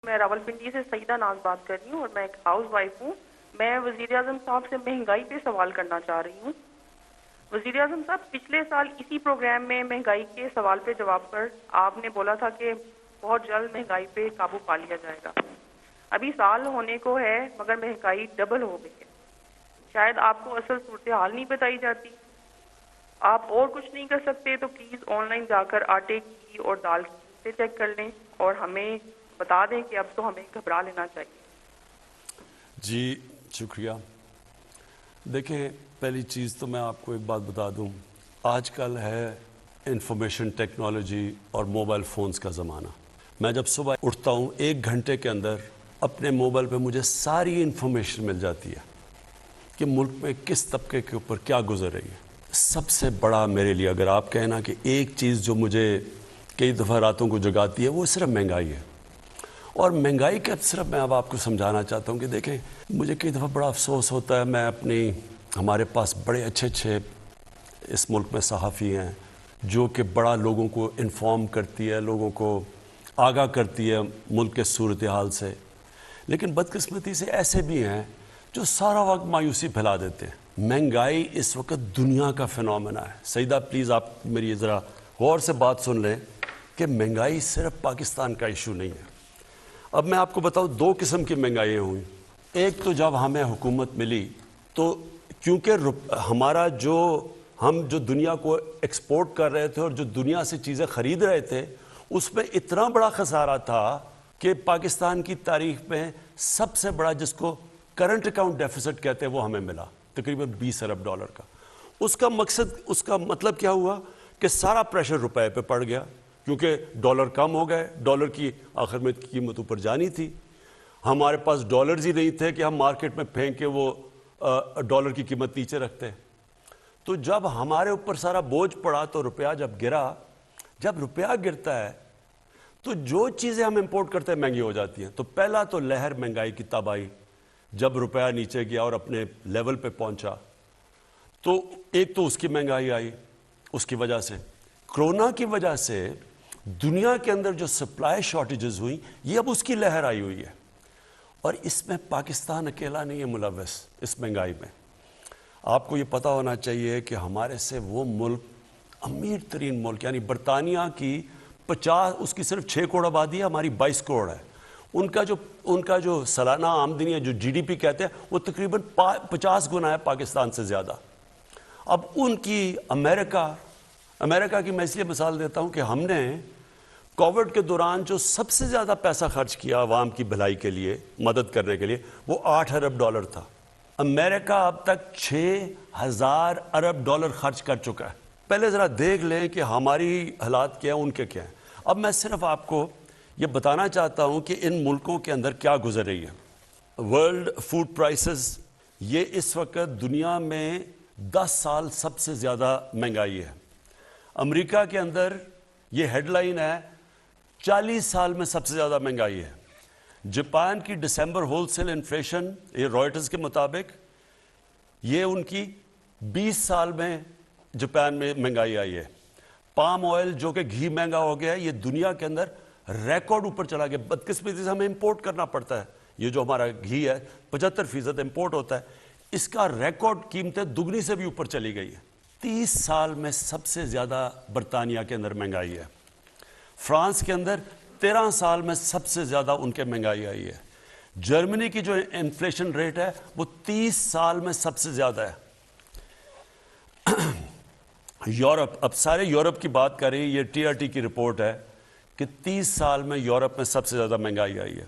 میں راولپنڈی سے سعیدہ ناز بات کر رہی ہوں اور میں ایک ہاؤس وائف ہوں. میں وزیر اعظم صاحب سے مہنگائی پہ سوال کرنا چاہ رہی ہوں. وزیر اعظم صاحب، پچھلے سال اسی پروگرام میں مہنگائی کے سوال پہ جواب پر آپ نے بولا تھا کہ بہت جلد مہنگائی پہ قابو پا لیا جائے گا. ابھی سال ہونے کو ہے مگر مہنگائی ڈبل ہو گئی ہے. شاید آپ کو اصل صورتحال نہیں بتائی جاتی. آپ اور کچھ نہیں کر سکتے تو پلیز آن لائن جا کر آٹے کی اور دال کی قیمتیں چیک کر لیں اور ہمیں بتا دیں کہ اب تو ہمیں گھبرا لینا چاہیے. جی شکریہ. دیکھیں، پہلی چیز تو میں آپ کو ایک بات بتا دوں. آج کل ہے انفارمیشن ٹیکنالوجی اور موبائل فونز کا زمانہ. میں جب صبح اٹھتا ہوں 1 گھنٹے کے اندر اپنے موبائل پہ مجھے ساری انفارمیشن مل جاتی ہے کہ ملک میں کس طبقے کے اوپر کیا گزر رہی ہے. سب سے بڑا میرے لیے اگر آپ کہنا کہ ایک چیز جو مجھے کئی دفعہ راتوں کو جگاتی ہے وہ صرف مہنگائی ہے. اور مہنگائی کا صرف میں اب آپ کو سمجھانا چاہتا ہوں کہ دیکھیں، مجھے کئی دفعہ بڑا افسوس ہوتا ہے. میں ہمارے پاس بڑے اچھے اس ملک میں صحافی ہیں جو کہ بڑا لوگوں کو انفارم کرتی ہے، لوگوں کو آگاہ کرتی ہے ملک کے صورتحال سے. لیکن بدقسمتی سے ایسے بھی ہیں جو سارا وقت مایوسی پھیلا دیتے ہیں. مہنگائی اس وقت دنیا کا فنومینا ہے. سعیدہ پلیز آپ میری ذرا غور سے بات سن لیں کہ مہنگائی صرف پاکستان کا ایشو نہیں ہے. اب میں آپ کو بتاؤں 2 قسم کی مہنگائیاں ہوئیں. ایک تو جب ہمیں حکومت ملی تو کیونکہ ہم جو دنیا کو ایکسپورٹ کر رہے تھے اور جو دنیا سے چیزیں خرید رہے تھے اس میں اتنا بڑا خسارہ تھا کہ پاکستان کی تاریخ میں سب سے بڑا جس کو کرنٹ اکاؤنٹ ڈیفیسٹ کہتے ہیں وہ ہمیں ملا، تقریباً $20 ارب کا. اس کا مطلب کیا ہوا کہ سارا پریشر روپے پہ پڑ گیا کیونکہ ڈالر کم ہو گئے. ڈالر کی آخر میں قیمت اوپر جانی تھی. ہمارے پاس ڈالرز ہی نہیں تھے کہ ہم مارکیٹ میں پھینک کے وہ ڈالر کی قیمت نیچے رکھتے. تو جب ہمارے اوپر سارا بوجھ پڑا تو روپیہ جب روپیہ گرتا ہے تو جو چیزیں ہم امپورٹ کرتے ہیں مہنگی ہو جاتی ہیں. تو پہلا تو لہر مہنگائی کی تب آئی جب روپیہ نیچے گیا اور اپنے لیول پہ پہنچا. تو ایک تو اس کی مہنگائی آئی. اس کی وجہ سے کرونا کی وجہ سے دنیا کے اندر جو سپلائی شارٹیجز ہوئیں یہ اب اس کی لہر آئی ہوئی ہے. اور اس میں پاکستان اکیلا نہیں ہے ملوث اس مہنگائی میں. آپ کو یہ پتہ ہونا چاہیے کہ ہمارے سے وہ ملک امیر ترین ملک یعنی برطانیہ کی 50 اس کی صرف 6 کروڑ آبادی ہے، ہماری 22 کروڑ ہے. ان کا جو سالانہ آمدنی ہے جو GDP کہتے ہیں وہ تقریباً 50 گنا ہے پاکستان سے زیادہ. اب ان کی امریکہ کی میں اس لیے مثال دیتا ہوں کہ ہم نے کووڈ کے دوران جو سب سے زیادہ پیسہ خرچ کیا عوام کی بھلائی کے لیے، مدد کرنے کے لیے، وہ $8 ارب تھا. امریکہ اب تک $6,000 ارب خرچ کر چکا ہے. پہلے ذرا دیکھ لیں کہ ہماری حالات کیا ہیں، ان کے کیا ہیں. اب میں صرف آپ کو یہ بتانا چاہتا ہوں کہ ان ملکوں کے اندر کیا گزر رہی ہے. ورلڈ فوڈ پرائسز یہ اس وقت دنیا میں 10 سال سب سے زیادہ مہنگائی ہے. امریکہ کے اندر یہ ہیڈ لائن ہے 40 سال میں سب سے زیادہ مہنگائی ہے. جاپان کی دسمبر ہول سیل انفلیشن یہ رائٹرز کے مطابق یہ ان کی 20 سال میں جاپان میں مہنگائی آئی ہے. پام آئل جو کہ گھی مہنگا ہو گیا ہے یہ دنیا کے اندر ریکارڈ اوپر چلا گیا. بدقسمتی سے ہمیں امپورٹ کرنا پڑتا ہے. یہ جو ہمارا گھی ہے 75% امپورٹ ہوتا ہے. اس کا ریکارڈ قیمتیں دگنی سے بھی اوپر چلی گئی ہے. 30 سال میں سب سے زیادہ برطانیہ کے اندر مہنگائی ہے. فرانس کے اندر 13 سال میں سب سے زیادہ ان کے مہنگائی آئی ہے. جرمنی کی جو انفلیشن ریٹ ہے وہ 30 سال میں سب سے زیادہ ہے. یورپ، اب سارے یورپ کی بات کر رہی ہے، یہ TRT کی رپورٹ ہے کہ 30 سال میں یورپ میں سب سے زیادہ مہنگائی آئی ہے.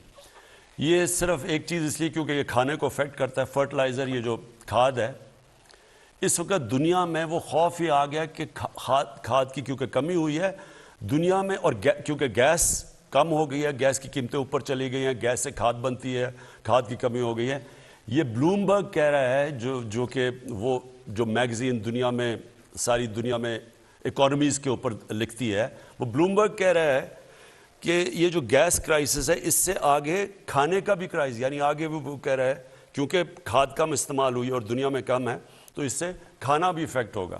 یہ صرف ایک چیز اس لیے کیونکہ یہ کھانے کو افیکٹ کرتا ہے، فرٹیلائزر یہ جو کھاد ہے. اس وقت دنیا میں وہ خوف یہ آ گیا کہ کھاد کی کیونکہ کمی ہوئی ہے دنیا میں اور کیونکہ گیس کم ہو گئی ہے، گیس کی قیمتیں اوپر چلی گئی ہیں، گیس سے کھاد بنتی ہے، کھاد کی کمی ہو گئی ہے. یہ بلومبرگ کہہ رہا ہے جو کہ وہ جو میگزین دنیا میں ساری دنیا میں اکانومیز کے اوپر لکھتی ہے، وہ بلومبرگ کہہ رہا ہے کہ یہ جو گیس کرائسس ہے اس سے آگے کھانے کا بھی کرائسس، یعنی آگے وہ کہہ رہا ہے کیونکہ کھاد کم استعمال ہوئی اور دنیا میں کم ہے تو اس سے کھانا بھی افیکٹ ہوگا.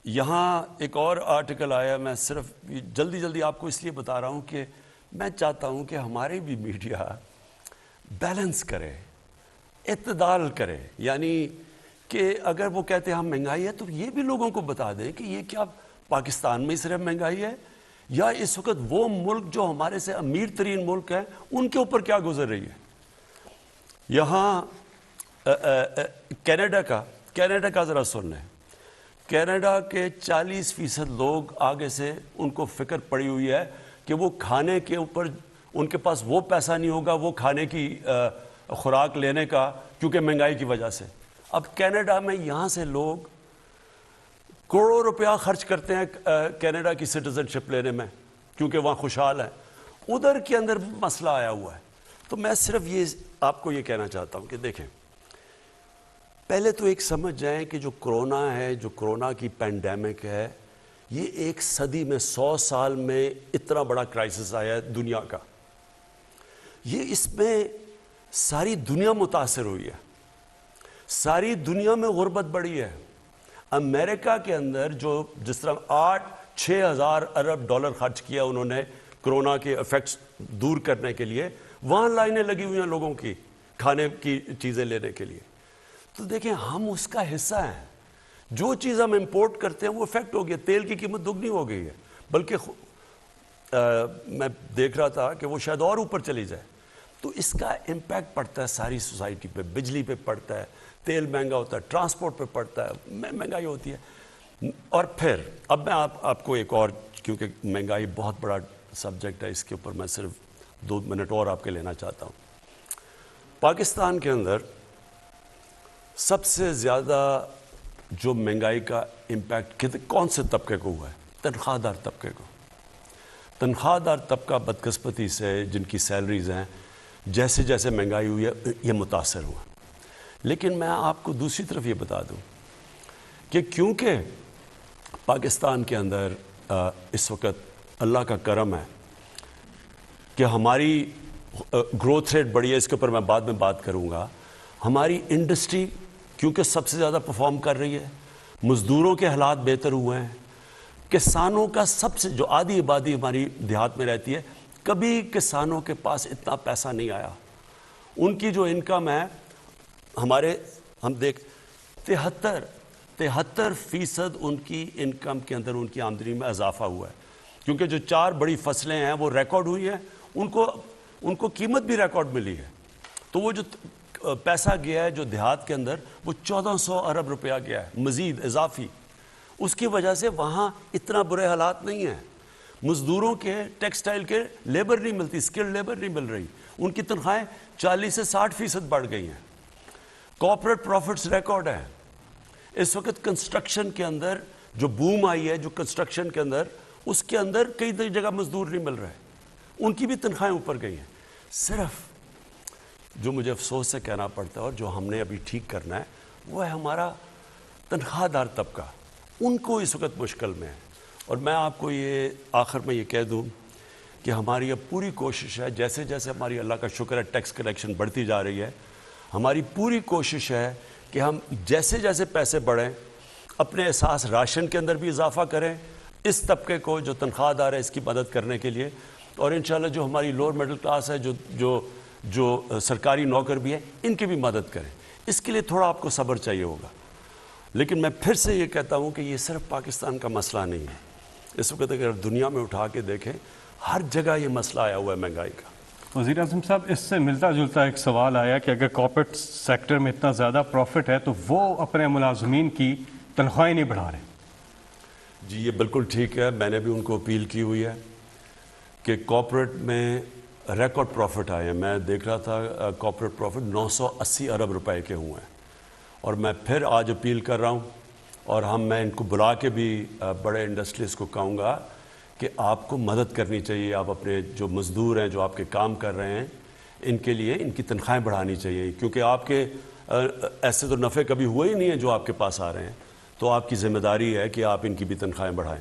یہاں ایک اور آرٹیکل آیا، میں صرف جلدی آپ کو اس لیے بتا رہا ہوں کہ میں چاہتا ہوں کہ ہماری بھی میڈیا بیلنس کرے, اعتدال کرے, یعنی کہ اگر وہ کہتے ہیں ہم مہنگائی ہے تو یہ بھی لوگوں کو بتا دیں کہ یہ کیا پاکستان میں صرف مہنگائی ہے یا اس وقت وہ ملک جو ہمارے سے امیر ترین ملک ہے ان کے اوپر کیا گزر رہی ہے. یہاں کینیڈا کا ذرا سن لیں. کینیڈا کے 40% لوگ آگے سے ان کو فکر پڑی ہوئی ہے کہ وہ کھانے کے اوپر ان کے پاس وہ پیسہ نہیں ہوگا وہ کھانے کی خوراک لینے کا, کیونکہ مہنگائی کی وجہ سے. اب کینیڈا میں یہاں سے لوگ کروڑوں روپیہ خرچ کرتے ہیں کینیڈا کی سٹیزن شپ لینے میں کیونکہ وہاں خوشحال ہیں. ادھر کے اندر مسئلہ آیا ہوا ہے. تو میں صرف یہ آپ کو یہ کہنا چاہتا ہوں کہ دیکھیں, پہلے تو ایک سمجھ جائیں کہ جو کرونا ہے, جو کرونا کی پینڈیمک ہے, یہ ایک صدی میں 100 سال میں اتنا بڑا کرائسس آیا ہے دنیا کا. یہ اس میں ساری دنیا متاثر ہوئی ہے, ساری دنیا میں غربت بڑھی ہے. امریکہ کے اندر جو جس طرح 6,000 ارب ڈالر خرچ کیا انہوں نے کرونا کے ایفیکٹس دور کرنے کے لیے, وہاں لائنیں لگی ہوئی ہیں لوگوں کی کھانے کی چیزیں لینے کے لیے. تو دیکھیں ہم اس کا حصہ ہیں. جو چیز ہم امپورٹ کرتے ہیں وہ افیکٹ ہو گیا. تیل کی قیمت دگنی ہو گئی ہے, بلکہ میں دیکھ رہا تھا کہ وہ شاید اور اوپر چلی جائے. تو اس کا امپیکٹ پڑتا ہے ساری سوسائٹی پہ. بجلی پہ پڑتا ہے, تیل مہنگا ہوتا ہے, ٹرانسپورٹ پہ پڑتا ہے, مہنگائی ہوتی ہے. اور پھر اب میں آپ کو ایک اور, کیونکہ مہنگائی بہت بڑا سبجیکٹ ہے, اس کے اوپر میں صرف 2 منٹ اور آپ کے لینا چاہتا ہوں. پاکستان کے اندر سب سے زیادہ جو مہنگائی کا امپیکٹ کون سے طبقے کو ہوا ہے؟ تنخواہ دار طبقے کو. تنخواہ دار طبقہ بدقسمتی سے جن کی سیلریز ہیں, جیسے جیسے مہنگائی ہوئی ہے یہ متاثر ہوا. لیکن میں آپ کو دوسری طرف یہ بتا دوں کہ کیونکہ پاکستان کے اندر اس وقت اللہ کا کرم ہے کہ ہماری گروتھ ریٹ بڑی ہے, اس کے اوپر میں بعد میں بات کروں گا. ہماری انڈسٹری کیونکہ سب سے زیادہ پرفارم کر رہی ہے, مزدوروں کے حالات بہتر ہوئے ہیں, کسانوں کا سب سے جو آدھی آبادی ہماری دیہات میں رہتی ہے, کبھی کسانوں کے پاس اتنا پیسہ نہیں آیا. ان کی جو انکم ہے ہم دیکھ 73% ان کی انکم کے اندر ان کی آمدنی میں اضافہ ہوا ہے, کیونکہ جو 4 بڑی فصلیں ہیں وہ ریکارڈ ہوئی ہیں, ان کو قیمت بھی ریکارڈ ملی ہے. تو وہ جو پیسہ گیا ہے جو دیہات کے اندر وہ 1400 ارب روپیہ گیا ہے مزید اضافی. اس کی وجہ سے وہاں اتنا برے حالات نہیں ہیں. مزدوروں کے ٹیکسٹائل کے لیبر نہیں ملتی, اسکل لیبر نہیں مل رہی, ان کی تنخواہیں 40 سے 60% بڑھ گئی ہیں. کارپوریٹ پروفٹس ریکارڈ ہیں. اس وقت کنسٹرکشن کے اندر جو بوم آئی ہے, جو کنسٹرکشن کے اندر, اس کے اندر کئی جگہ مزدور نہیں مل رہے, ان کی بھی تنخواہیں اوپر گئی ہیں. صرف جو مجھے افسوس سے کہنا پڑتا ہے اور جو ہم نے ابھی ٹھیک کرنا ہے وہ ہے ہمارا تنخواہ دار طبقہ. ان کو اس وقت مشکل میں ہے. اور میں آپ کو یہ آخر میں یہ کہہ دوں کہ ہماری اب پوری کوشش ہے, جیسے جیسے ہماری اللہ کا شکر ہے ٹیکس کلیکشن بڑھتی جا رہی ہے, ہماری پوری کوشش ہے کہ ہم جیسے جیسے پیسے بڑھیں اپنے احساس راشن کے اندر بھی اضافہ کریں, اس طبقے کو جو تنخواہ دار ہے اس کی مدد کرنے کے لیے. اور انشاءاللہ جو ہماری لوور مڈل کلاس ہے, جو سرکاری نوکر بھی ہیں, ان کی بھی مدد کریں. اس کے لیے تھوڑا آپ کو صبر چاہیے ہوگا. لیکن میں پھر سے یہ کہتا ہوں کہ یہ صرف پاکستان کا مسئلہ نہیں ہے. اس وقت اگر دنیا میں اٹھا کے دیکھیں ہر جگہ یہ مسئلہ آیا ہوا ہے مہنگائی کا. وزیر اعظم صاحب, اس سے ملتا جلتا ایک سوال آیا کہ اگر کارپوریٹ سیکٹر میں اتنا زیادہ پروفٹ ہے تو وہ اپنے ملازمین کی تنخواہیں نہیں بڑھا رہے. جی یہ بالکل ٹھیک ہے. میں نے بھی ان کو اپیل کی ہوئی ہے کہ کارپوریٹ میں ریکارڈ پروفٹ آئے ہیں. میں دیکھ رہا تھا کارپوریٹ پروفٹ 980 ارب روپے کے ہوئے ہیں. اور میں پھر آج اپیل کر رہا ہوں, اور میں ان کو بلا کے بھی بڑے انڈسٹریز کو کہوں گا کہ آپ کو مدد کرنی چاہیے. آپ اپنے جو مزدور ہیں جو آپ کے کام کر رہے ہیں ان کے لیے ان کی تنخواہیں بڑھانی چاہیے, کیونکہ آپ کے ایسے تو نفع کبھی ہوئے ہی نہیں ہیں جو آپ کے پاس آ رہے ہیں. تو آپ کی ذمہ داری ہے کہ آپ ان کی بھی تنخواہیں بڑھائیں.